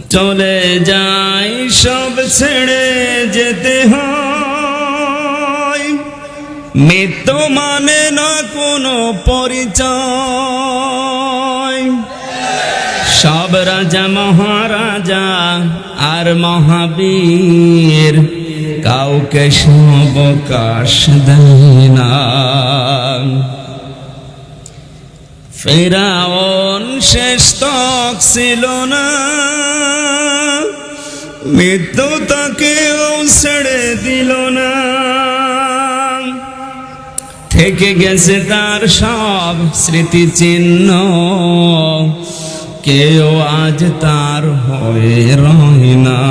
চলে যাই সব ছেড়ে যেতে হয়, মৃত্যু মানে না কোনো পরিচয়। সব রাজা মহারাজা আর মহাবীর কাউকে অবকাশ দেয় না। ফেরাউন শেষ তক ছিল না, মৃত্যু তাকেও ছেড়ে দিল না। থেকে গেছে তার সব স্মৃতিচিহ্ন, কেউ আজ তার হয়ে রয় না।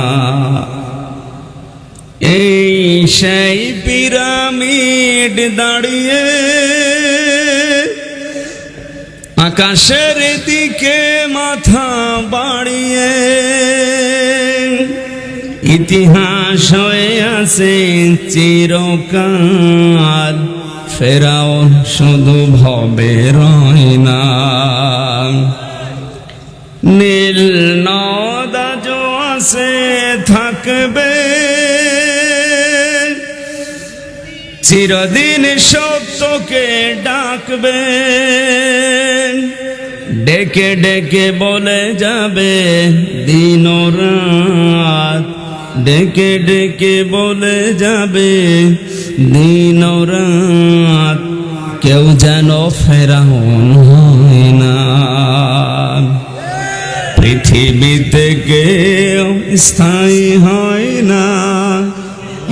এই সেই পিরামিড দাঁড়িয়ে আকাশের দিকে মাথা বাড়িয়ে, ইতিহাস হয়ে আছে চিরকাল। ফেরাউন শুধু ভবে রয় না। নীল নদ আজও আছে থাকবে, চিরদিন সত্যকে ডাকবে। ডেকে ডেকে বলে যাবে দিন ও রাত, ডেকে ডেকে বলে যাবে দিন ও রাত। কেউ যেন ফেরাউন হয় না। পৃথিবীতে কেউ স্থায়ী হয় না,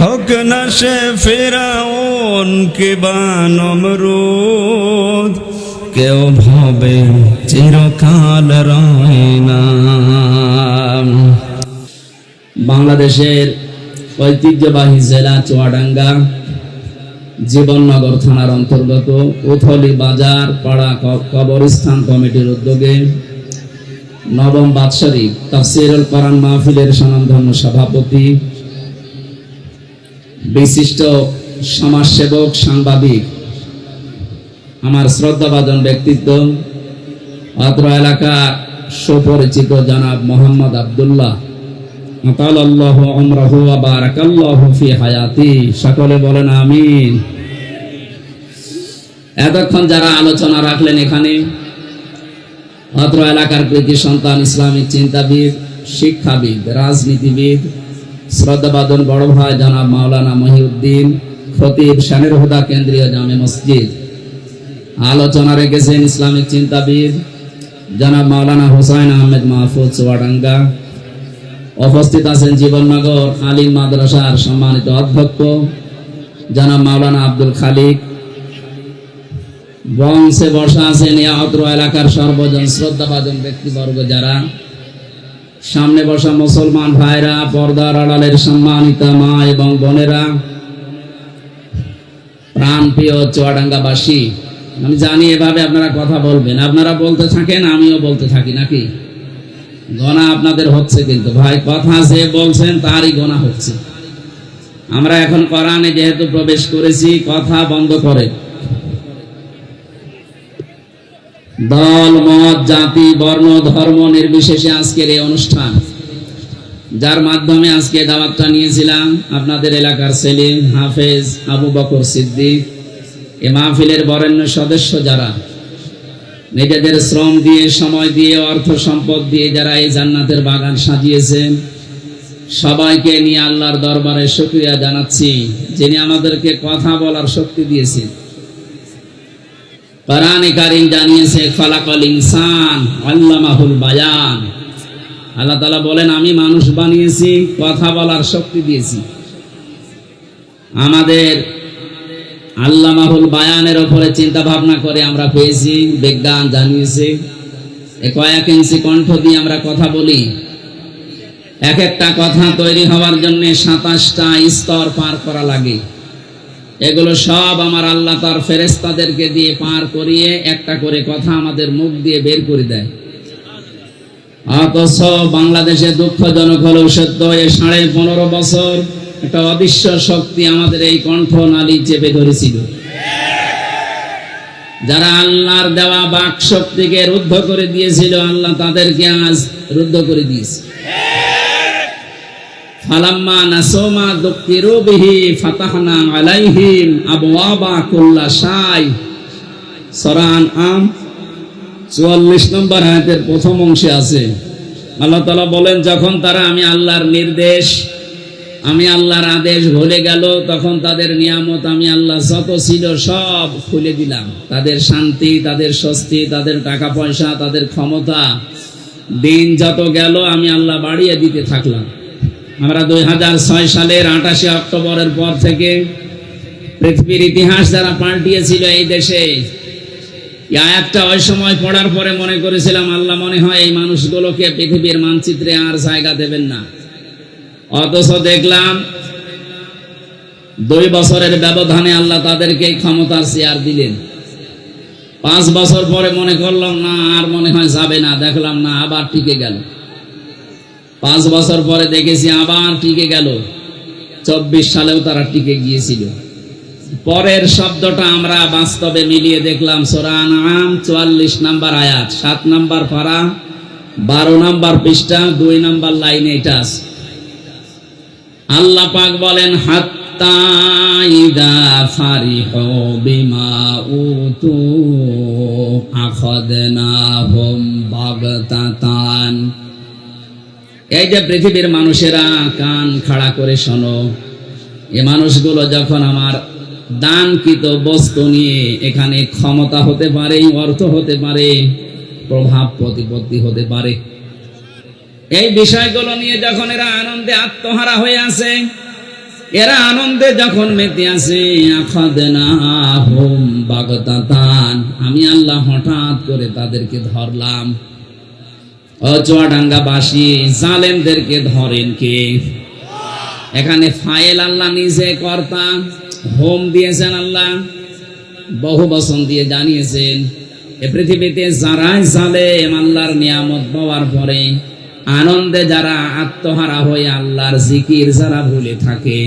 হোক না সে ফেরাউন কিবা নমরুদ। কেউ ভাবে চিরকাল রয় না। বাংলাদেশের ঐতিহ্যবাহী জেলা চুয়াডাঙ্গা জীবননগর থানার অন্তর্গত উথলি বাজার পাড়া কবরস্থান কমিটির উদ্যোগে নবম বাৎসরিক তাফসীরুল কোরআন মাহফিলের স্বনামধন্য সভাপতি, বিশিষ্ট সমাজসেবক, সাংবাদিক, আমার শ্রদ্ধাভাজন ব্যক্তিত্ব, অত্র এলাকার সুপরিচিত জনাব মোহাম্মদ আব্দুল্লাহ, আতালাল্লাহু উমরাহু ওয়া বারাকাল্লাহু ফি হায়াতি। সকলে বলেন আমিন। এতক্ষণ যারা আলোচনা রাখলেন এখানে, অত্র এলাকার কৃতি সন্তান, ইসলামিক চিন্তাবিদ, শিক্ষাবিদ, রাজনীতিবিদ, শ্রদ্ধাভাজন বড় ভাই জনাব মাওলানা মহিউদ্দিন খতিব, শানের হুদা কেন্দ্রীয় জামে মসজিদ। আলোচনা রেখেছেন ইসলামিক চিন্তাবিদ জনাব মাওলানা হুসাইন আহমেদ মাহফুজ চুয়াডাঙ্গা। উপস্থিত আছেন জীবননগর আলিম মাদ্রাসার সম্মানিত অধ্যক্ষ জনাব মাওলানা আব্দুল খালিক। বংশে বসা আছেন অত্র এলাকার সর্বজন শ্রদ্ধাভাজন ব্যক্তিবর্গ যারা। সামনে বসা মুসলমান ভাইরা, পর্দার আড়ালের সম্মানিত মা এবং বোনেরা, প্রাণপ্রিয় চুয়াডাঙ্গাবাসী। আমি জানি এভাবে আপনারা কথা বলবেন, আপনারা বলতে থাকেন, আমিও বলতে থাকি, নাকি? গোনা আপনাদের হচ্ছে, কিন্তু ভাই কথা যে বলছেন তারই গোনা হচ্ছে। আমরা এখন কোরআনে যেহেতু প্রবেশ করেছি, কথা বন্ধ করে দল মত জাতি বর্ণ ধর্ম নির্বিশেষে আজকের এই অনুষ্ঠান, যার মাধ্যমে আজকে দাওয়াতটা নিয়েছিলাম আপনাদের এলাকার সেলিম হাফেজ আবু বকর সিদ্দিক, এই মাহফিলের বরেণ্য সদস্য যারা নিজেদের শ্রম দিয়ে, সময় দিয়ে, অর্থ সম্পদ দিয়ে যারা এই জান্নাতের বাগান সাজিয়েছেন, সবাইকে নিয়ে আল্লাহর দরবারে শুকরিয়া জানাচ্ছি, যিনি আমাদেরকে কথা বলার শক্তি দিয়েছেন। কোরআনে কারীম জানিয়েছে খালাকাল ইনসান আল্লামাহুল বায়ান। আল্লাহ তাআলা বলেন, আমি মানুষ বানিয়েছি, কথা বলার শক্তি দিয়েছি। আমাদের আল্লামাহুল বায়ানের উপরে চিন্তা ভাবনা করে আমরা পেয়েছি, বিজ্ঞান জানিয়েছে কয়েক ইঞ্চি কণ্ঠ দিয়ে আমরা কথা বলি। এক একটা কথা তৈরি হওয়ার জন্য 27টা স্তর পার করা লাগে। এগুলো সব আমার আল্লাহ তার ফেরেশতাদেরকে দিয়ে পার করিয়ে একটা করে কথা আমাদের মুখ দিয়ে বের করে দেয়। অথচ বাংলাদেশে দুঃখজনক হলেও সত্য, 15.5 বছর একটা অদৃশ্য শক্তি আমাদের এই কণ্ঠনালী চেপে ধরেছিল। যারা আল্লাহর দেওয়া বাক শক্তিকে রুদ্ধ করে দিয়েছিল, আল্লাহ তাদেরকে আজ রুদ্ধ করে দিয়েছে। ফালাম্মা নাসু মা যুকিরু বিহি ফাতাহনা আলাইহিম আবওয়াবা কুল্লা শাই। সূরা আনআম 44 নম্বর আয়াতের প্রথম অংশে আছে আল্লাহ তাআলা বলেন, যখন তারা আমি আল্লাহর নির্দেশ, আমি আল্লাহর আদেশ ভুলে গেল, তখন তাদের নিয়ামত আমি আল্লাহ যত ছিল সব খুলে দিলাম। তাদের শান্তি, তাদের স্বস্তি, তাদের টাকা পয়সা, তাদের ক্ষমতা, দিন যত গেল আমি আল্লাহ বাড়িয়ে দিতে থাকলাম। আমরা 2006 সালের 28 অক্টোবরের পর থেকে পৃথিবীর ইতিহাস যারা পাল্টিয়েছিল এই দেশে, এই আয়াতটা ওই সময় পড়ার পরে মনে করেছিলাম আল্লাহ মনে হয় এই মানুষগুলোকে পৃথিবীর মানচিত্রে আর জায়গা দেবেন না। অথচ দেখলাম 2 বছরের ব্যবধানে আল্লাহ তাদেরকে ক্ষমতার চেয়ার দিলেন। 5 বছর পরে মনে করলাম না, আর মনে হয় যাবে না, দেখলাম না আবার টিকে গেল। 5 বছর পরে দেখেছি আবার টিকে গেল। 24 সালেও তারা টিকে গিয়েছিল। পরের শব্দটা আমরা বাস্তবে মিলিয়ে দেখলাম সূরা আনআম 44 নম্বর আয়াত, 7 নম্বর পারা, 12 নম্বর পৃষ্ঠা, 2 নম্বর লাইনে এটা আছে। আল্লাহ পাক বলেন, হাত্তা ইদা ফারিহু বিমা উতু আখাযনাহুম বাগতাতান। এই যে পৃথিবীর মানুষেরা কান খাড়া করে শোনো, এই মানুষগুলো যখন আমার দানকৃত বস্তু নিয়ে, এখানে ক্ষমতা হতে পারে, অর্থ হতে পারে, প্রভাব প্রতিপত্তি হতে পারে, এই বিষয়গুলো নিয়ে যখন এরা আনন্দে আত্মহারা হয়ে আছে, এরা আনন্দে যখন মেতে আছে, আখাযনাহুম বাগতাতান, আমি আল্লাহ হঠাৎ করে তাদেরকে ধরলাম। চুয়াডাঙ্গাবাসী জালেমদেরকে ধরেন কে? এখানে ফাইল আল্লাহ নিজে কর্তা, হোম দিয়েছেন আল্লাহ, বহু বচন দিয়ে জানিয়েছেন এ পৃথিবীতে যারাই জালেম আল্লাহর নিয়ামত পাওয়ার পরে আনন্দে যারা আত্মহারা হয়ে আল্লাহর জিকির যারা ভুলে থাকে,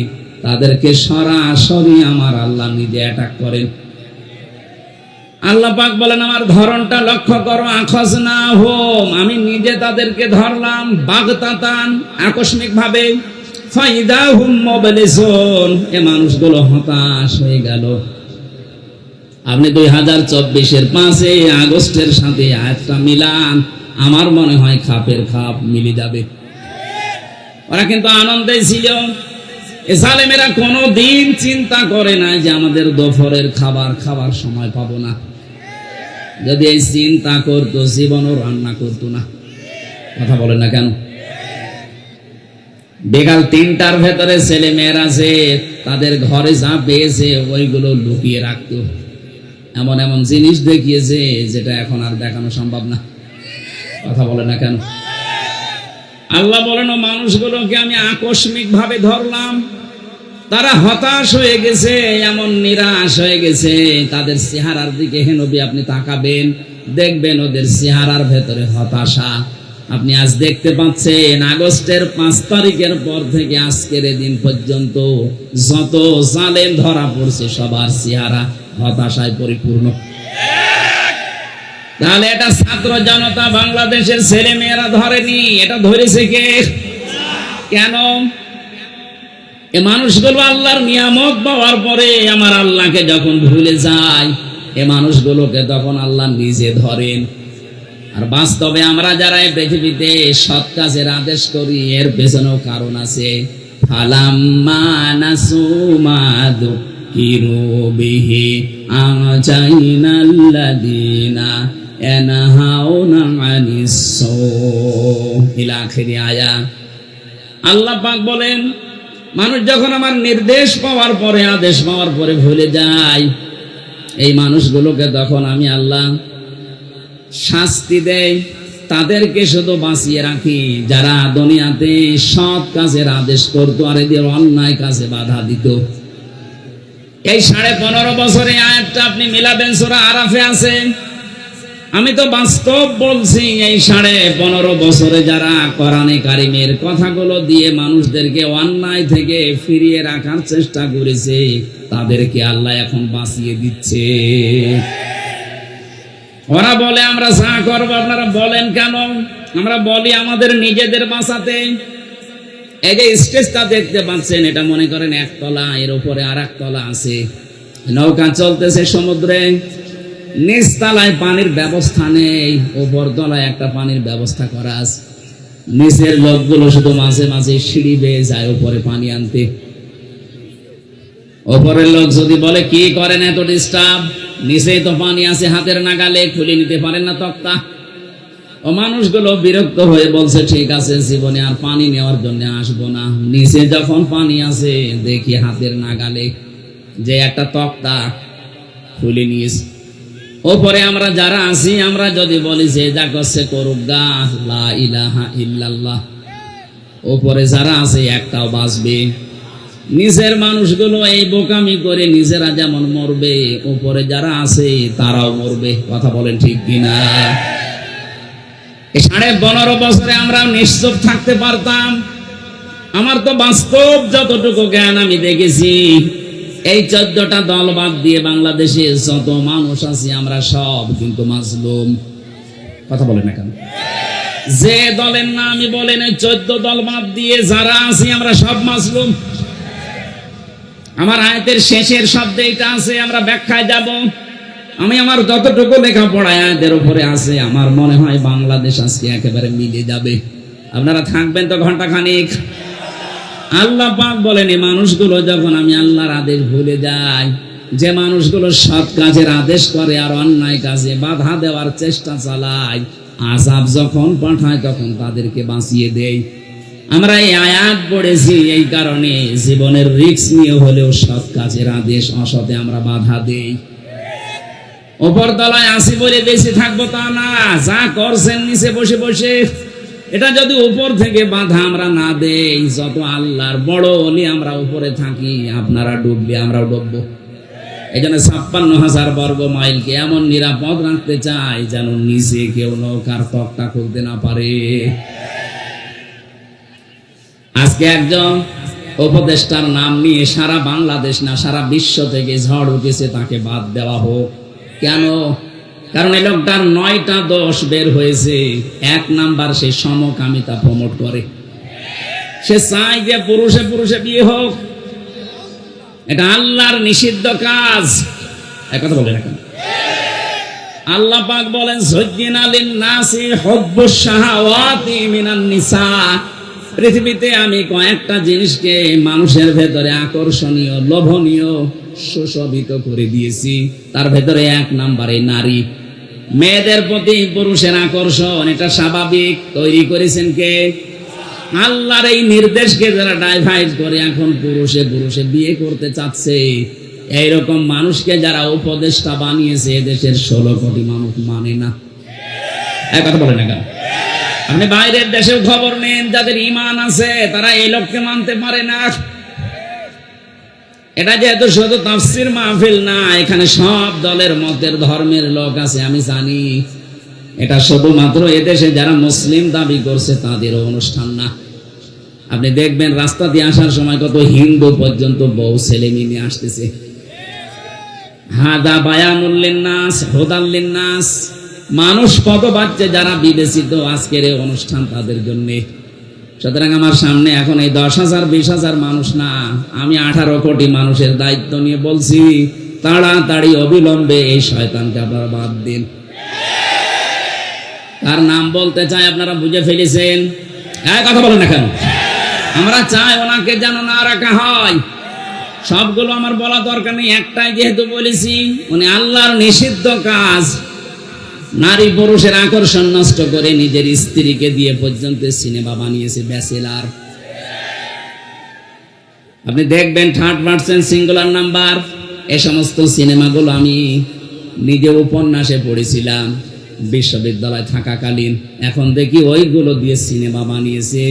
তাদেরকে সরাসরি আমার আল্লাহ নিজে অ্যাটাক করেন। আল্লাহ পাক বলেন, আমার ধরনটা লক্ষ্য করো, আখাযনাহুম, আমি নিজে তাদেরকে ধরলাম, বাগতাতান, আকস্মিক ভাবে, ফাইদাহুম মুবলিসুন, এ মানুষগুলো হতাশ হয়ে গেল। আপনি 2024-এর 5 আগস্টের সাথে আয়াতটা মিলান, আমার মনে হয় খাপের খাপ মিলে যাবে। ওরা কিন্তু আনন্দে ছিল। এ জালেমেরা কোনোদিন চিন্তা করে না যে আমাদের দুপুরের খাবার খাবার সময় পাবো না। যদি এই চিন্তা করতো, জীবনও রান্না করতো না। কথা বলেন না কেন? বিকাল 3টার ভেতরে ছেলে মেয়েরা যে তাদের ঘরে যা পেয়েছে ওইগুলো লুকিয়ে রাখতো। এমন এমন জিনিস দেখিয়েছে যেটা এখন আর দেখানো সম্ভব না। কথা বলে না কেন? আল্লাহ বলেন, ও মানুষগুলোকে আমি আকস্মিক ভাবে ধরলাম, তারা হতাশ হয়ে গেছে, এমন নিরাশ হয়ে গেছে। তাদের চেহারার দিকে হে নবী আপনি তাকাবেন, দেখবেন ওদের চেহারার ভেতরে হতাশা। আপনি আজ দেখতে পাচ্ছেন আগস্টের 5 তারিখের পর থেকে আজকের দিন পর্যন্ত যত জালেম ধরা পড়ছে সবার চেহারা হতাশায় পরিপূর্ণ। তাহলে এটা ছাত্র জনতা বাংলাদেশের ছেলে মেয়েরা ধরেনি, এটা ধরেছে কে? কেন? এ মানুষগুলো আল্লাহর নিয়ামত পাওয়ার পরে আমার আল্লাহকে যখন ভুলে যায়, এ মানুষগুলোকে তখন আল্লাহ নিজে ধরেন। আর বাস্তবে আমরা যারা এই পৃথিবীতে সৎ কাজের আদেশ করি, এর পেছনেও কারণ আছে। ফালাম্মা নাসু মা যুকিরু বিহি আনজাইনাল্লাযীনা ইয়ানহাউনা আনিস সূ ইলা আখিরি আয়াত। আল্লাহ পাক বলেন, মানুষ যখন আমার নির্দেশ পাওয়ার পরে, আদেশ পাওয়ার পরে ভুলে যায়, এই মানুষগুলোকে তখন আমি আল্লাহ শাস্তি দেয়। তাদেরকে শুধু বাঁচিয়ে রাখি যারা দুনিয়াতে সৎ কাজের আদেশ করতো আর এদের অন্যায় কাজে বাধা দিত। এই 15.5 বছরে আয়াতটা আপনি মিলাবেন, সূরা আরাফে আছে। আমি তো বাস্তব বলছি, এই 15.5 বছরে যারা কোরআনে কারিমের কথাগুলো দিয়ে মানুষদেরকে অন্যায় থেকে ফিরিয়ে রাখার চেষ্টা করেছে, তাদেরকে আল্লাহ এখন বাঁচিয়ে দিচ্ছে। ওরা বলে আমরা যা করবো আপনারা বলেন কেন? আমরা বলি আমাদের নিজেদের বাঁচাতে। এই যে স্টেজটা দেখতে পাচ্ছেন, এটা মনে করেন একতলা, এর উপরে আর একতলা আছে। নৌকা চলতেছে সমুদ্রে, নিচ তলায় পানির ব্যবস্থা নেই, উপর তলায় একটা পানির ব্যবস্থা করা আছে। নিচের লোকগুলো শুধু মাঝে মাঝে সিঁড়ি বেয়ে যায় উপরে পানি আনতে। উপরের লোক যদি বলে কি করেন এত ডিস্টার্ব, নিচেই তো পানি আছে হাতের নাগালে, খুলে নিতে পারেন না তক্তা? ও মানুষগুলো বিরক্ত হয়ে বলছে ঠিক আছে, জীবনে আর পানি নেওয়ার জন্য আসবো না, নিচে যখন পানি আছে দেখি হাতের নাগালে, যে একটা তক্তা খুলে নিয়েছে। ওপরে আমরা যারা আছি, আমরা যদি বলি যে যা করছে করুক গা, লা ইলাহা ইল্লাল্লাহ, ওপরে যারা আছে একটাও বাঁচবে। নিচের মানুষগুলো এই বোকামি করে নিজেরা যেমন মরবে, উপরে যারা আছে তারাও মরবে। কথা বলেন ঠিক কিনা? 15.5 বছরে আমরা নিশ্চুপ থাকতে পারতাম। আমার তো বাস্তব যতটুকু জ্ঞান আমি দেখেছি, এই 14টা দল বাদ দিয়ে বাংলাদেশে যত মানুষ আছে আমরা সব কিন্তু মাজলুম। কথা বলেন না কেন? যে দলের নামই বলেন, 14 দল বাদ দিয়ে যারা আছি আমরা সব মাজলুম। আমার আয়াতের শেষের শব্দে এটা আছে, আমরা ব্যাখ্যায় যাব। আমি আমার যতটুকু লেখাপড়া আয়াতের উপরে আছে, আমার মনে হয় বাংলাদেশ আজকে একেবারে মিলে যাবে। আপনারা থাকবেন তো ঘন্টা খানিক। আল্লাহ পাক বলেন, এই মানুষগুলো যখন আমি আল্লাহর আদেশ ভুলে যাই, যে মানুষগুলো সৎ কাজের আদেশ করে আর অন্যায় কাজে বাধা দেওয়ার চেষ্টা চালায়, আযাব যখন পাঠায় তখন তাদেরকে বাঁচিয়ে দেয়। আমরা এই আয়াত পড়েছি এই কারণে, জীবনের রিস্ক নিয়ে হলেও সৎ কাজের আদেশ, অসতে আমরা বাধা দেই। উপর তলায় আসি বলে বেঁচে থাকবো তা না, যা করছেন নিচে বসে বসে, এটা যদি উপর থেকে বাধা আমরা না দেই, যত আল্লাহর বড় হলে আমরা উপরে থাকি, আপনারা ডুবলে আমরাও ডুববো। এই জন্য 56,000 বর্গ মাইলকে এমন নিরাপদ রাখতে চাই যেন নিচে কেউ নৌকার তক্তা খুলতে না পারে। আজকে একজন উপদেষ্টার নাম নিয়ে সারা বাংলাদেশ না সারা বিশ্ব থেকে ঝড় উঠেছে, তাকে বাদ দেওয়া হোক। কেন? কারণ এই লোকটার 9টা দোষ বের হয়েছে। 1 নাম্বার, সে সমকামিতা প্রমোট করে। সে চায় যে পুরুষে পুরুষে বিয়ে হোক, এটা আল্লাহর নিষিদ্ধ কাজ। একথা বলেন এখন। আল্লাহ পাক বলেন, যুজ্জিনা লিন-নাসি হুব্বুশ শাহাওয়াতি মিনান নিসা। পৃথিবীতে আমি কয়েকটা জিনিসকে মানুষের ভেতরে আকর্ষণীয়, লোভনীয়, সুশোভিত করে দিয়েছি। তার ভেতরে 1 নাম্বারে নারী। মেয়েদের প্রতি পুরুষের আকর্ষণ, এটা স্বাভাবিক। তৈরি করেছেন কে? আল্লাহর এই নির্দেশকে যারা ডাইভাইড করে এখন পুরুষে পুরুষে বিয়ে করতে চাচ্ছে, এইরকম মানুষকে যারা উপদেষ্টা বানিয়েছে, এদেশের 16 কোটি মানুষ মানে না। এক কথা বলে না কেন? আপনি বাইরের দেশেও খবর নেন, যাদের ঈমান আছে তারা এই লোককে মানতে পারে না। এটা যেহেতু শুধু তাফসীর মাহফিল না, এখানে সব দলের মতের ধর্মের লোক আছে, আমি জানি। এটা শুধুমাত্র এদেশে যারা মুসলিম দাবি করছে তাদের অনুষ্ঠান না। আপনি দেখবেন রাস্তা দিয়ে আসার সময় কত হিন্দু পর্যন্ত বউ ছেলে নিয়ে আসতেছে। হাদা বায়ানুল লিন্নাস হুদাল লিন্নাস। মানুষ কত বাচ্চা যারা বিবেচিত আজকের এই অনুষ্ঠান তাদের জন্য। সুতরাং আমার সামনে এখন এই 10,000 20,000 মানুষ না, আমি 18 কোটি মানুষের দায়িত্ব নিয়ে বলছি, তাড়াতাড়ি অবিলম্বে এই শয়তানকে আপনারা বাদ দিন। তার নাম বলতে চাই, আপনারা বুঝে ফেলেছেন। কথা বলেন না কেন? আমরা চাই ওনাকে যেন না রাখা হয়। সবগুলো আমার বলা দরকার নেই, একটাই যেহেতু বলেছি, উনি আল্লাহর নিষিদ্ধ কাজ, নারী পুরুষের আকর্ষণ নষ্ট করে নিজের স্ত্রীকে দিয়ে পর্যন্ত সিনেমা বানিয়েছে ব্যাচেলার। আপনি দেখবেন 3rd-person সিঙ্গুলার নাম্বার, এই সমস্ত সিনেমাগুলো আমি নিজে উপন্যাসে পড়েছিলাম বিশ্ববিদ্যালয় থাকাকালীন। এখন দেখি ওইগুলো দিয়ে সিনেমা বানিয়েছে,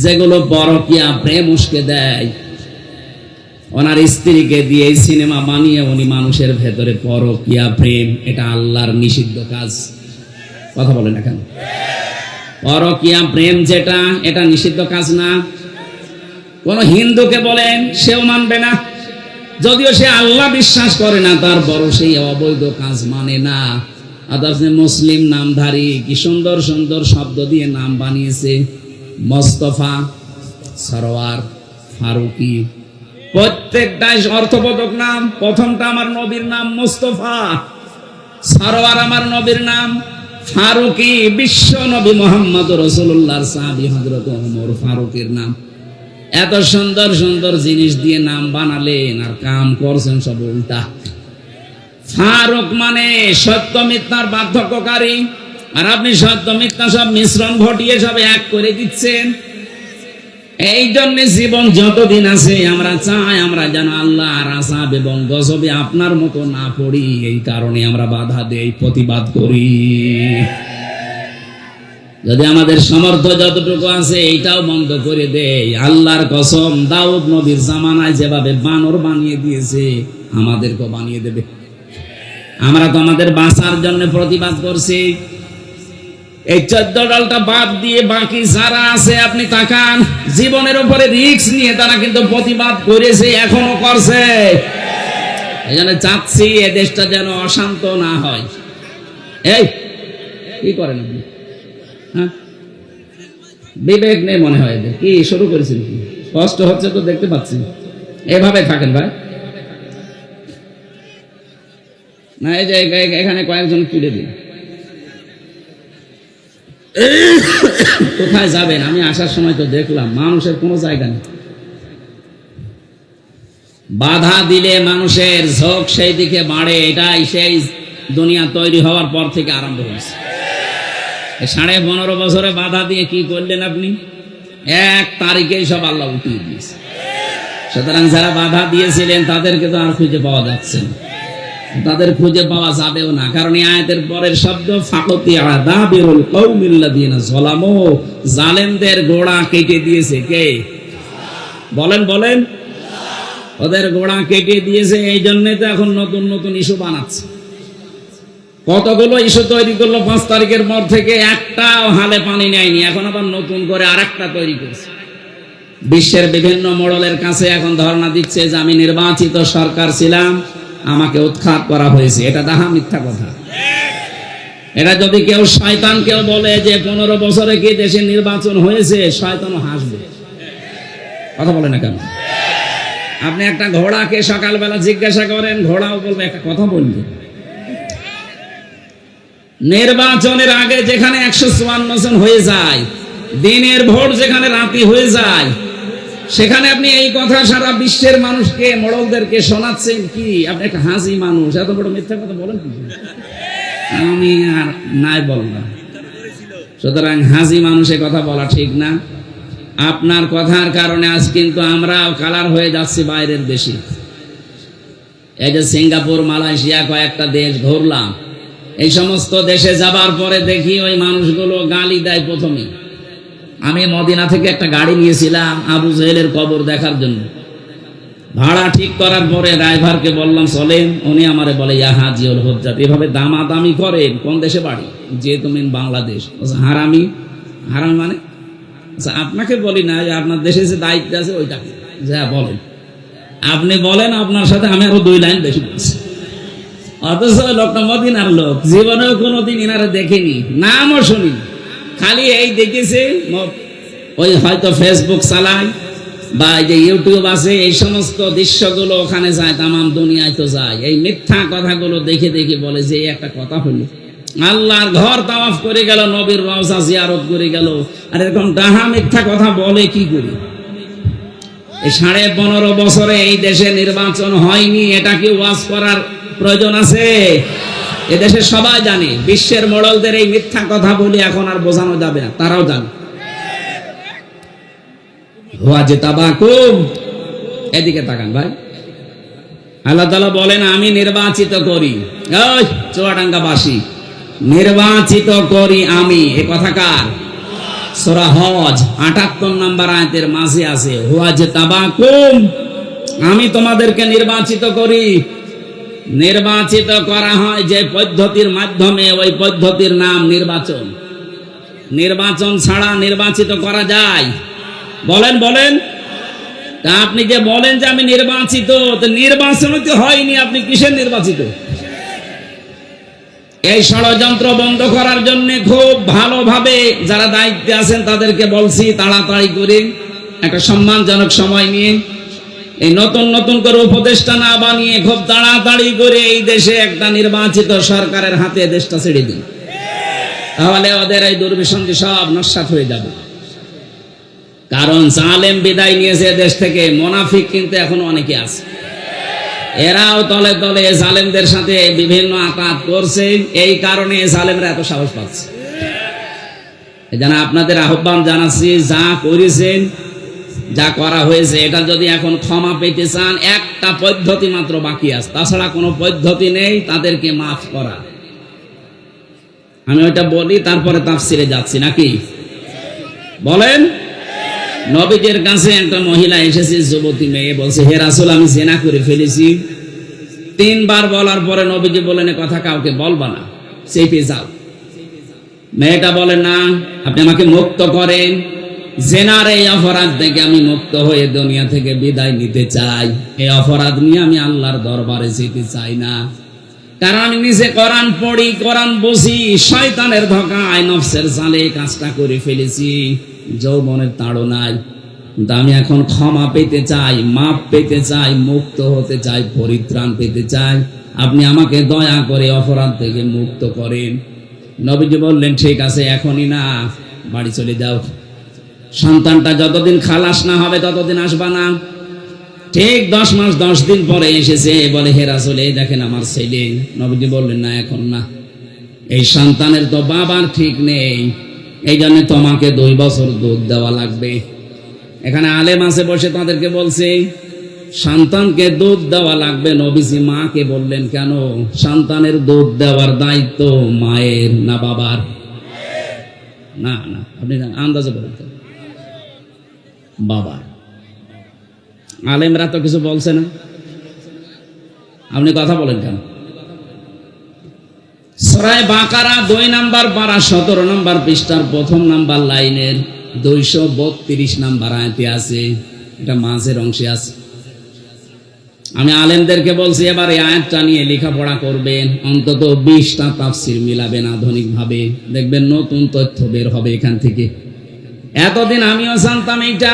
যেগুলো পরকীয়া প্রেম উস্কে দেয়। ওনার স্ত্রীকে দিয়ে এই সিনেমা বানিয়ে উনি মানুষের ভেতরে পরকীয়া প্রেম, এটা আল্লাহর নিষিদ্ধ কাজ। কথা বলেন না কেন? পরকীয়া প্রেম যেটা, এটা নিষিদ্ধ কাজ না। কোন হিন্দুকে বলেন, সেও মানবে না। যদিও সে আল্লাহ বিশ্বাস করে না, তারপরও সেই অবৈধ কাজ মানে না। অথচ মুসলিম নামধারী কি সুন্দর সুন্দর শব্দ দিয়ে নাম বানিয়েছে। মোস্তফা, সরোয়ার, ফারুকি, প্রত্যেকটাই অর্থবোধক নাম। প্রথমটা আমার নবীর নাম মুস্তাফা, সরোয়ার আমার নবীর নাম, ফারুকি বিশ্ব নবী মুহাম্মদ রাসূলুল্লাহর সাহাবী হযরত ওমর ফারুকের নাম। এত সুন্দর সুন্দর জিনিস দিয়ে নাম বানালেন আর কাম করছেন সব উল্টা। ফারুক মানে সত্য মিথ্যার পার্থক্যকারী, আর আপনি সত্য মিথ্যা সব মিশ্রণ ঘটিয়ে সব এক করে দিচ্ছেন। এই জন্য জীবন যতদিন আছে আমরা চাই আমরা যেন আল্লাহর আযাব এবং গজবে আপনার মতো না পড়ি। এই কারণে আমরা বাধা দেই, প্রতিবাদ করি। যদি আমাদের সামর্থ্য যতটুকু আছে এইটাও বন্ধ করে দেয়, আল্লাহর কসম দাউদ নবীর জামানায় যেভাবে বানর বানিয়ে দিয়েছে আমাদেরকেও বানিয়ে দেবে। আমরা তো আমাদের বাঁচার জন্য প্রতিবাদ করছি। এই 14 দলটা বাদ দিয়ে বাকি যারা আছে আপনি তাকান, জীবনের উপরে রিস্ক নিয়ে তারা কিন্তু প্রতিবাদ করেছে, এখনো করছে। এই জন্য চাচ্ছি এ দেশটা যেন অশান্ত না হয়। এই কি করেন আপনি? হ্যাঁ, বিবেক নেই মনে হয়। কি শুরু করেছেন? কি কষ্ট হচ্ছে তো দেখতে পাচ্ছি। এভাবে থাকেন ভাই। না এই যে এখানে কয়েকজন তুলে দিন। কোথায় যাবেন? আমি আসার সময় তো দেখলাম মানুষের কোনো জায়গা নেই। বাধা দিলে মানুষের ঝোঁক সেই দিকে বাড়ে। এটাই সেই দুনিয়া তৈরি হওয়ার পর থেকে আরম্ভ হয়েছে। 15.5 বছরে বাধা দিয়ে কি করলেন আপনি? 1 তারিখেই সব আল্লাহ উঠিয়ে দিয়েছে। সুতরাং যারা বাধা দিয়েছিলেন তাদেরকে তো আর খুঁজে পাওয়া যাচ্ছে না, তাদের খুঁজে পাওয়া যাবেও না। কারণ এই আয়াতের পরের শব্দ ফাকতিয়া দাবিরুল কওমিল্লাযিনা যালামু, জালেমদের গোড়া কেটে দিয়েছে কে? বলেন বলেন। ওদের গোড়া কেটে দিয়েছে। এই জন্য তো এখন নতুন নতুন ইস্যু বানাচ্ছে। কতগুলো ইস্যু তৈরি করলো 5 তারিখের পর থেকে, একটাও হালে পানি নেয়নি। এখন আবার নতুন করে আরেকটা তৈরি করছে। বিশ্বের বিভিন্ন মোড়লের কাছে এখন ধর্ণা দিচ্ছে যে আমি নির্বাচিত সরকার ছিলাম, আমাকে উৎখাত করা হয়েছে। এটা ডাহা মিথ্যা কথা। এটা যদি কেউ শয়তান কেউ বলে যে 15 বছরে কি দেশে নির্বাচন হয়েছে, শয়তানও হাসবে। কথা বলে না কেন? আপনি একটা ঘোড়াকে সকালবেলা জিজ্ঞাসা করেন, ঘোড়াও বলবে একটা কথা বলবে। নির্বাচনের আগে যেখানে 154 জন হয়ে যায়, দিনের ভোট যেখানে রাতি হয়ে যায়, সেখানে আপনি এই কথা সারা বিশ্বের মানুষকে মোড়লদেরকে শোনাচ্ছেন কি? আপনি একটা হাজি মানুষ, এত বড় মিথ্যা কথা বলেন কি? আমি আর নাই বললাম। সুতরাং হাজি মানুষের কথা বলা ঠিক না। আপনার কথার কারণে আজ কিন্তু আমরাও কালার হয়ে যাচ্ছি বাইরের দেশে। এই যে সিঙ্গাপুর, মালয়েশিয়া কয়েকটা দেশ ঘুরলাম। এই সমস্ত দেশে যাবার পরে দেখি ওই মানুষগুলো গালি দেয়। প্রথমে আমি মদিনা থেকে একটা গাড়ি নিয়েছিলাম আবু জেহেলের কবর দেখার জন্য। ভাড়া ঠিক করার পরে ড্রাইভারকে বললাম চলেন, উনি আমারে বলে ইয়া হাজিউল হুজ্জাত। এভাবে দামাদামি করেন। কোন দেশে বাড়ি? যে তুমি বাংলাদেশ। হারামি। হারামি মানে? আচ্ছা আপনাকে বলি না যে আপনার দেশে যে দায়িত্ব আছে ওইটাকে যা বলেন। আপনি বলেন, আপনার সাথে আমি আরো 2 লাইন বেশি বলছি। অথচ লোকটা মদিনার লোক, জীবনেও কোনোদিন ইনারে দেখেনি, নামও শুনি। খালি এই দেখেছে ওই হয়তো ফেসবুক চালায় বা এই যে ইউটিউব আছে, এই সমস্ত দৃশ্যগুলো ওখানে যায়, তামাম দুনিয়ায় তো যায়। এই মিথ্যা কথাগুলো দেখে দেখে বলে যে একটা কথা হলো আল্লাহর ঘর তাওয়াফ করে গেল, নবীর রওজা জিয়ারত করে গেল, আর এরকম ডাহা মিথ্যা কথা বলে কি করে? এই 15.5 বছরে এই দেশে নির্বাচন হয়নি, এটা কি ওয়াজ করার প্রয়োজন আছে? এদেশে সবাই জানে। বিশ্বের মোড়লদের এই মিথ্যা কথা বলে এখন আর বোঝানো যাবে না, তারাও জানে। এদিকে তাকান ভাই। আল্লাহ তাআলা বলেন আমি নির্বাচিত করি। ওই চুয়াডাঙ্গাবাসী, নির্বাচিত করি আমি। এ কথা কার? সূরা হজ 78 নম্বর আয়াতের মাঝে আছে ওয়াজতাবাকুম, আমি তোমাদেরকে নির্বাচিত করি। নির্বাচিত করা হয় যে পদ্ধতির মাধ্যমে, ওই পদ্ধতির নাম নির্বাচন। নির্বাচন ছাড়া নির্বাচিত করা যায়? বলেন বলেন। তা আপনি যে বলেন যে আমি নির্বাচিত, তো নির্বাচন তো হয়নি, আপনি কিসের নির্বাচিত? এই ষড়যন্ত্র বন্ধ করার জন্য খুব ভালোভাবে যারা দায়িত্বে আছেন তাদেরকে বলছি তাড়াতাড়ি করে একটা সম্মানজনক সময় নিয়ে এই নতুন নতুন করে উপদেষ্টা না বানিয়ে খুব তাড়াতাড়ি করে এই দেশে একটা নির্বাচিত সরকারের হাতে দেশটা ছেড়ে দিন, তাহলে ওদের এই দুর্বিসন্ধি সব নস্যাৎ হয়ে যাবে। কারণ জালেম বিদায় নিয়েছে দেশ থেকে, মুনাফিক কিন্তু এখনো অনেকে আছে, এরাও তলে তলে জালেমদের সাথে বিভিন্ন আঘাত করছে, এই কারণে জালেমরা এত সাহস পাচ্ছে। এজন্য আপনাদের আহ্বান জানাচ্ছি, যা করেছেন, যা করা হয়েছে, এটা যদি এখন ক্ষমা পেতে চান, একটা পদ্ধতি মাত্র বাকি আছে, তাছাড়া কোনো পদ্ধতি নেই তাদেরকে মাফ করা। আমি ওইটা বলি, তারপরে তাফসিরে যাচ্ছি নাকি বলেন। নবীজির কাছে একটা মহিলা এসেছে, যুবতী মেয়ে, বলছে, হে রাসূল, আমি জিনা করে ফেলেছি। 3 বার বলার পরে নবীজি বলেন, এ কথা কাউকে বলবা না, চেপে যাও। মেয়েটা বলে, না, আপনি আমাকে মুক্ত করেন, জিনার এই অপরাধ থেকে আমি মুক্ত হয়ে দুনিয়া থেকে বিদায় নিতে চাই। এই অপরাধ নিয়ে আমি আল্লাহর দরবারে যেতে চাই না, কারণ আমি নিজে কোরআন পড়ি, কোরআন বুঝি, শয়তানের ধোঁকায় নফসের জালে কাজটা করে ফেলেছি, যৌবনের তাড়নায়। কিন্তু আমি এখন ক্ষমা পেতে চাই, মাপ পেতে চাই, মুক্ত হতে চাই, পরিত্রাণ পেতে চাই। আপনি আমাকে দয়া করে অপরাধ থেকে মুক্ত করেন। নবীজি বললেন, ঠিক আছে, এখনই না, বাড়ি চলে যাও। সন্তানটা যতদিন খালাস না হবে ততদিন আসবা না। ঠিক 10 মাস 10 দিন পরে এসেছে, বলে, হে রাসূল, এই দেখেন আমার ছেলে। নবীজি বললেন, না, এখন না, এই সন্তানের তো বাবার ঠিক নেই, এই জন্য তোমাকে 2 বছর দুধ দেওয়া লাগবে। এখানে আলেম আছে বসে, তাদেরকে বলছে সন্তানকে দুধ দেওয়া লাগবে। নবীজি মাকে বললেন, কেন? সন্তানের দুধ দেওয়ার দায়িত্ব মায়ের না বাবার? না না, আপনি আন্দাজে বলেন, বাবার। আলেমরা তো কিছু বলছে না, আপনি কথা বলেন কেন? সূরা বাকারা 2 নম্বর পারা 17 নম্বর পৃষ্ঠার 1 নম্বর লাইনের 232 নম্বর আয়াতে আছে, এটা মাঝের অংশে আছে। আমি আলেমদেরকে বলছি, এবার এই আয়াতটা নিয়ে লেখাপড়া করবেন, অন্তত 20টা তাফসীর মিলাবেন আধুনিক ভাবে, দেখবেন নতুন তথ্য বের হবে এখান থেকে। এতদিন আমিও জানতাম এইটা।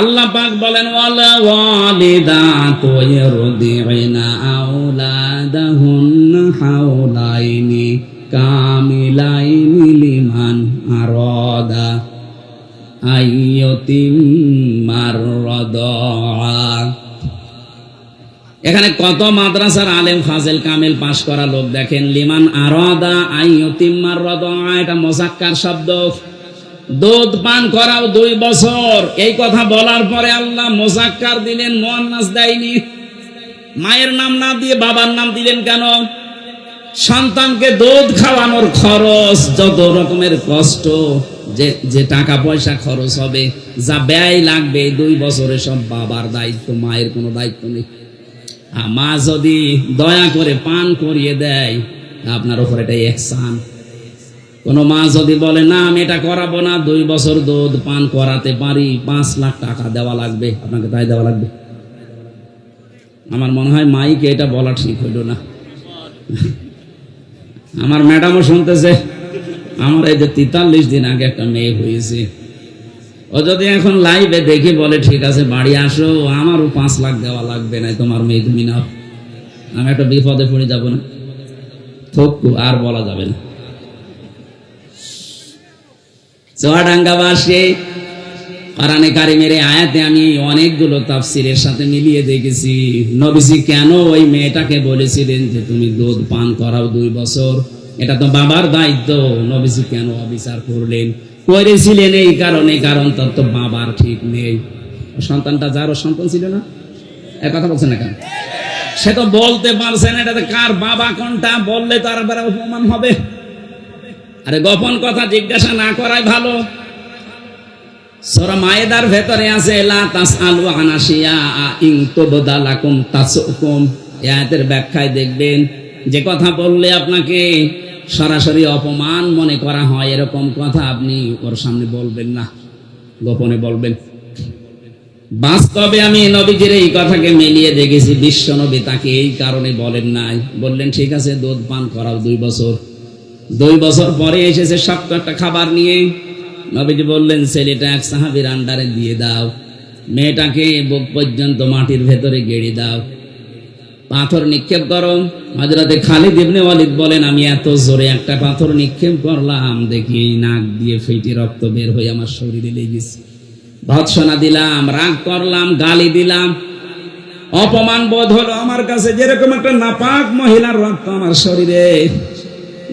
আল্লাহ পাক বলেন, ওয়ালা ওয়ালিদাতু ইরদি'না আওলাদাহুন্না হাওলাইনি কামিলাইনি লিমান আরাদা আইয়ুতিম্মার রাদা। এখানে কত মাদ্রাসার আলেম ফাজেল কামেল পাশ করা লোক দেখেন, লিমান আরাদা আইয়ুতিম্মার রাদা, এটা মুযাক্কার শব্দ। দুধ পান করাও 2 বছর, এই কথা বলার পরে আল্লাহ মুযাক্কার দিলেন, মুয়ান্নাস দেয়নি। মায়ের নাম না দিয়ে বাবার নাম দিলেন কেন? সন্তানকে দুধ খাওয়ানোর খরচ, যত রকমের কষ্ট, যে টাকা পয়সা খরচ হবে, যা ব্যয় লাগবে, 2 বছরে সব বাবার দায়িত্ব, মায়ের কোনো দায়িত্ব নেই। মা যদি দয়া করে পান করিয়ে দেয়, আপনার উপর এটা ইহসান। কোন মা যদি বলে, না, আমি এটা করাবো না, 2 বছর দুধ পান করাতে পারি, 5 লাখ টাকা দেওয়া লাগবে, আপনাকে তাই দেওয়া লাগবে? আমার মনে হয় মাইকে এটা বলা ঠিক হইল না। আমার ম্যাডামও শুনতেছে। আমার এই যে 43 দিন আগে একটা মেয়ে হয়েছে, ও যদি এখন লাইভে দেখি বলে, ঠিক আছে বাড়ি আসো, আমারও 5 লাখ দেওয়া লাগবে, না তোমার মেয়ে তুমি নাও, আমি একটা বিপদে পড়ে যাব না। থক্কু, আর বলা যাবে না। চুয়াডাঙ্গাবাসী কোরআনে কারিমের আয়াতে আমি অনেকগুলো তাফসীরের সাথে মিলিয়ে দেখেছি, নবীজি কেন ওই মেয়েটাকে বলেছিলেন যে তুমি দুধ পান করাও 2 বছর, এটা তো বাবার দায়িত্ব। নবীজি কেন অবিচার করলেন? করেছিলেন এই কারণে, কারণ তার তো বাবার ঠিক নেই। সন্তানটা যার, সন্তান ছিল না, এক কথা বলছেন না কেন? সে তো বলতে পারছে না এটাতে কার বাবা কোনটা, বললে তার আবার অপমান হবে। আরে গোপন কথা জিজ্ঞাসা না করাই ভালো। সূরা মায়েদার ভেতরে আছে, লা তাসআলু আন আশিয়া ইন তুবদা লাকুম তাসুকুম। এই আয়াতের ব্যাখ্যায় দেখবেন, যে কথা বললে আপনাকে সরাসরি অপমান মনে করা হয়, এরকম কথা আপনি ওর সামনে বলবেন না, গোপনে বলবেন। বাস্তবে আমি নবীজির এই কথাকে মিলিয়ে দেখেছি, বিশ্ব নবী তাকে এই কারণে বলেন নাই, বললেন ঠিক আছে দুধ পান করাও 2 বছর। 2 বছর পরে এসেছে শক্ত একটা খাবার নিয়ে, নবীজি বললেন ছেলেটা এক সাহাবীর আন্ডারে দিয়ে দাও, মেয়েটাকে বুক পর্যন্ত মাটির ভেতরে গেড়ে দাও, পাথর নিক্ষেপ করো। হযরতে খালিদ ইবনে ওয়ালিদ বলেন আমি এত জোরে একটা পাথর নিক্ষেপ করলাম দেখি নাক দিয়ে ফেটে রক্ত বের হয়ে আমার শরীরে লেগেছে। ভৎসনা দিলাম, রাগ করলাম, গালি দিলাম, অপমান বোধ হলো আমার কাছে, যেরকম একটা নাপাক মহিলার রক্ত আমার শরীরে।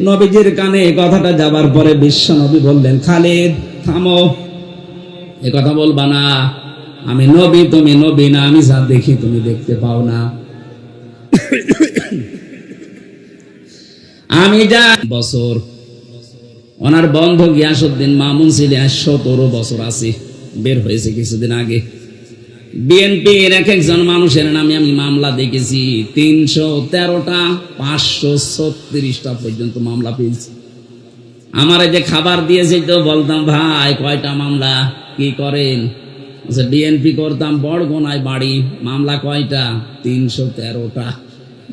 নবীজির কানে কথাটা যাবার পরে বিশ্ব নবী বললেন খালিদ থামো, এ কথা বলবা না, আমি নবী তুমি নবী না, আমি যা দেখি তুমি দেখতে পাও না। আমি যা বছর ওনার বন্ধ গিয়াসউদ্দিন মামুন ছিলেন 17 বছর আছে, বের হয়েছে কিছুদিন আগে। বিএনপির এক একজন মানুষের নামে আমি মামলা দেখেছি, 313টা 536টা পর্যন্ত মামলা পেয়েছি। আমার যে খাবার দিয়েছে তো বলতাম ভাই কয়টা মামলা, কি করেন? বিএনপি করতাম, বড়গোনায় বাড়ি, মামলা কয়টা? 313টা।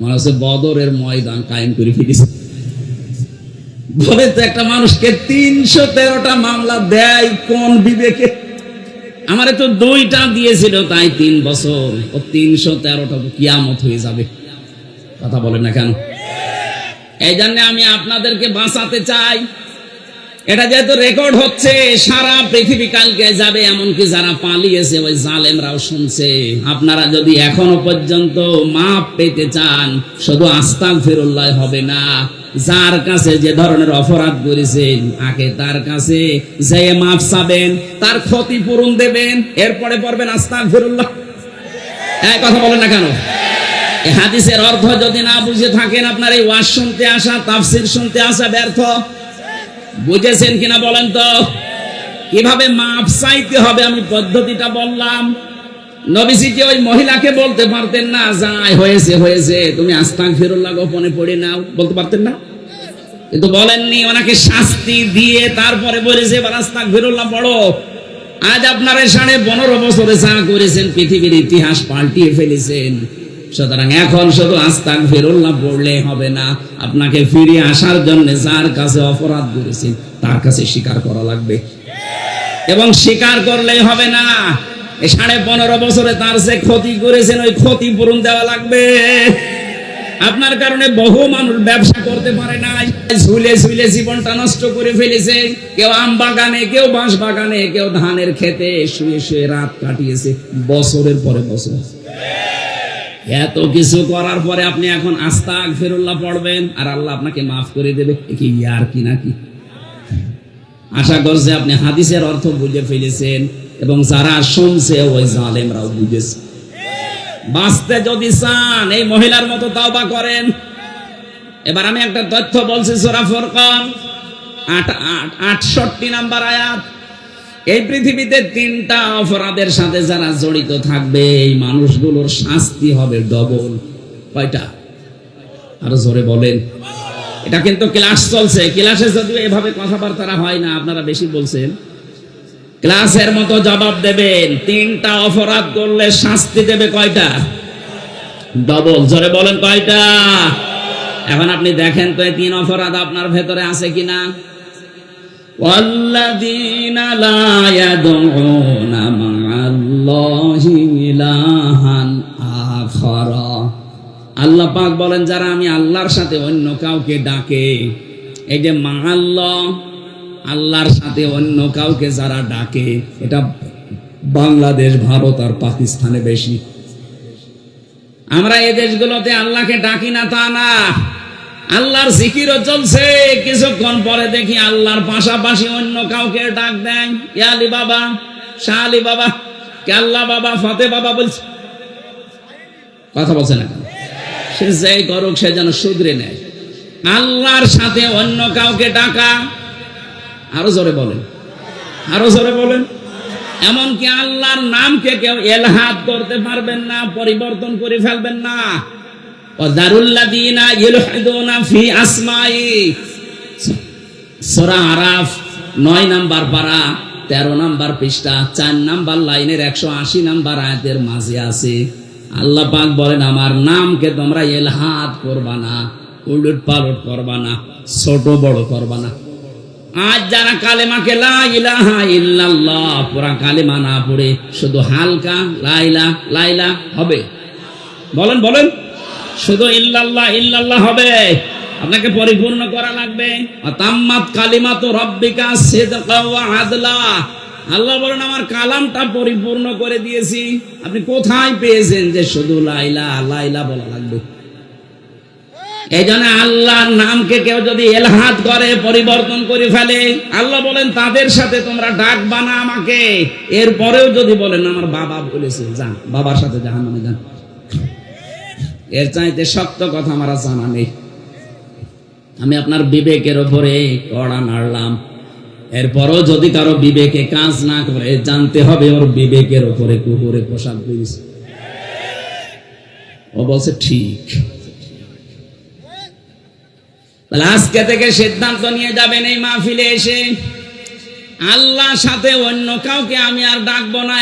মনে হচ্ছে বদরের ময়দান কায়েম করে ফিরেছে। বলে তো একটা মানুষকে 313টা মামলা দেয় কোন বিবেকে? আমারে তো 2টা দিয়েছিল, তাই 3 বছর। ও 313টা কিয়ামত হয়ে যাবে, কথা বলে না কেন? এই জন্য আমি আপনাদেরকে বাঁচাতে চাই। এটা যেহেতু রেকর্ড হচ্ছে, সারা পৃথিবী কালকে যাবে, এমনকি যারা পালিয়েছে ওই জালেমরাও শুনছে। আপনারা যদি এখনো পর্যন্ত মাপ পেতে চান, শুধু আস্তাগফিরুল্লাহ হবে না, যার কাছে যে ধরনের অপরাধ করেছেন আগে তার কাছে যে মাপ চাবেন, তার ক্ষতিপূরণ দেবেন, এরপরে পড়বেন আস্তাগফিরুল্লাহ। এই কথা বলেন না কেন? এই হাদিসের অর্থ যদি না বুঝে থাকেন, আপনার এই ওয়াজ শুনতে আসা, তাফসীর শুনতে আসা ব্যর্থ। বুঝেছেন কিনা বলেন তো? কিভাবে মাপ চাইতে হবে আমি পদ্ধতিটা বললাম। নবীজি যে ওই মহিলাকে বলতে পারতেন না, যাই হয়েছে হয়েছে, তুমি আস্তাগফিরুল্লাহ গোপনে পড়ে নাও, বলতে পারতেন না? কিন্তু বলেননি, ওনাকে শাস্তি দিয়ে তারপরে বলেছে এবার আস্তাগফিরুল্লাহ পড়ো। আজ আপনারা 15.5 বছরে যা করেছেন পৃথিবীর ইতিহাস পাল্টিয়ে ফেলেছেন। সুতরাং এখন শুধু আস্তাগফিরুল্লাহ পড়লে হবে না, আপনাকে ফিরে আসার জন্য যার কাছে অপরাধ করেছেন তার কাছে স্বীকার করা লাগবে। এবং স্বীকার করলেই হবে না, এই 15.5 বছরে তার যে ক্ষতি করেছেন ওই ক্ষতিপূরণ দেওয়া লাগবে। আপনার কারণে বহু মানুষ ব্যবসা করতে পারে নাই, ঝুলে ঝুলে জীবনটা নষ্ট করে ফেলেছে। কেউ আম বাগানে, কেউ বাঁশ বাগানে, কেউ ধানের খেতে শুয়ে শুয়ে রাত কাটিয়েছে বছরের পরে বছর। এত কিছু করার পরে আপনি এখন আস্তাগফিরুল্লাহ পড়বেন আর আল্লাহ আপনাকে মাফ করে দেবে, কি আর কি নাকি? আশা করছি আপনি হাদিসের অর্থ বুঝে ফেলেছেন এবং যারা শুনছে ওই জালেমরাও বুঝেছে। বাঁচতে যদি চান এই মহিলার মতো তওবা করেন। এবার আমি একটা তথ্য বলছি, সূরা ফুরকান 68 নাম্বার আয়াত। এই পৃথিবীতে 3টা অপরাধের সাথে যারা জড়িত থাকবে এই মানুষগুলোর শাস্তি হবে ডবল। কয়টা? আরো জোরে বলেন। এটা কিন্তু ক্লাস চলছে, ক্লাসে যদিও এভাবে কথাবার্তা হয় না, আপনারা বেশি বলছেন। ক্লাসের মতো জবাব দেবেন। 3টা অপরাধ করলে শাস্তি দেবে কয়টা? ডবল। জোরে বলেন কয়টা? এখন আপনি দেখেন তো এই 3 অপরাধ আপনার ভেতরে আছে কিনা। ওয়াল্লাযীনা লা ইয়াদউনা মা'আল্লাহি ইলাহান আখারা। আল্লাহ পাক বলেন যারা আমি আল্লাহর সাথে অন্য কাউকে ডাকে, এই যে মা'আল্লাহ, আল্লাহর সাথে অন্য কাউকে যারা ডাকে, এটা বাংলাদেশ, ভারত আর পাকিস্তানে বেশি। আমরা এই দেশগুলোতে আল্লাহকে ডাকি না তা না, আল্লাহর জিকিরও চলছে, কিছুক্ষণ পরে দেখি আল্লাহর পাশাপাশি অন্য কাউকে ডাক দেন। ইয়া আলী বাবা, শাহ আলী বাবা, কেল্লা বাবা, ফতে বাবা বলছে। কথা বলছে না কেন? সে যেই করুক সে যেন শুধরে নেয়। আল্লাহর সাথে অন্য কাউকে ডাকা, আরো জোরে বলেন, আরো জোরে বলেন। এমনকি আল্লাহর নামকে কেউ এলহাদ করতে পারবেন না, পরিবর্তন করে ফেলবেন না। ওয়াদারুল্লাযীনা ইলহাদুনা ফি আসমাই, সূরা আরাফ 9 নাম্বার পারা 13 নাম্বার পৃষ্ঠা 4 নাম্বার লাইনের 180 নাম্বার আয়াতের মাঝে আছে। আল্লাহ পাক বলেন আমার নামকে তোমরা এলহাদ করবা না, উলট পালট করবা না, ছোট বড় করবা না। আজ যারা কালেমাকে লা ইলাহা ইল্লাল্লাহ পুরা কালেমা না পড়ে শুধু হালকা লা ইলাহা লা ইলাহা হবে, বলেন বলেন, শুধু ইল্লাল্লাহ ইল্লাল্লাহ হবে, আপনাকে পরিপূর্ণ করা লাগবে। তাম্মাত কালিমাতু রাব্বিকা সিদকাও ওয়া আদলা, আল্লাহ বলেন আমার কালামটা পরিপূর্ণ করে দিয়েছি। আপনি কোথায় পেয়েছেন যে শুধু লা ইলাহা লা ইলাহা বলা লাগবে? এই জন্য আল্লাহর নামকে কেউ যদি এলহাদ করে, পরিবর্তন করে ফেলে, আল্লাহ বলেন তাদের সাথে তোমরা ডাকবা না আমাকে। এরপরেও যদি বলেন আমার বাবা বলেছে, যান বাবার সাথে জাহান্নামে যান, এর চাইতে শক্ত কথা আমার জানা নেই। আমি আপনার বিবেকের উপরে কড়া নাড়লাম, এরপরও যদি কারো বিবেকে কাজ না করে জানতে হবে ওর বিবেকের উপরে কুকুরে পোশাক দিয়েছে। ও বলছে ঠিক। তাহলে আজকে থেকে সিদ্ধান্ত নিয়ে যাবেন এই মাহফিলে এসে আল্লাহর সাথে অন্য কাউকে আমি আর ডাকবো না।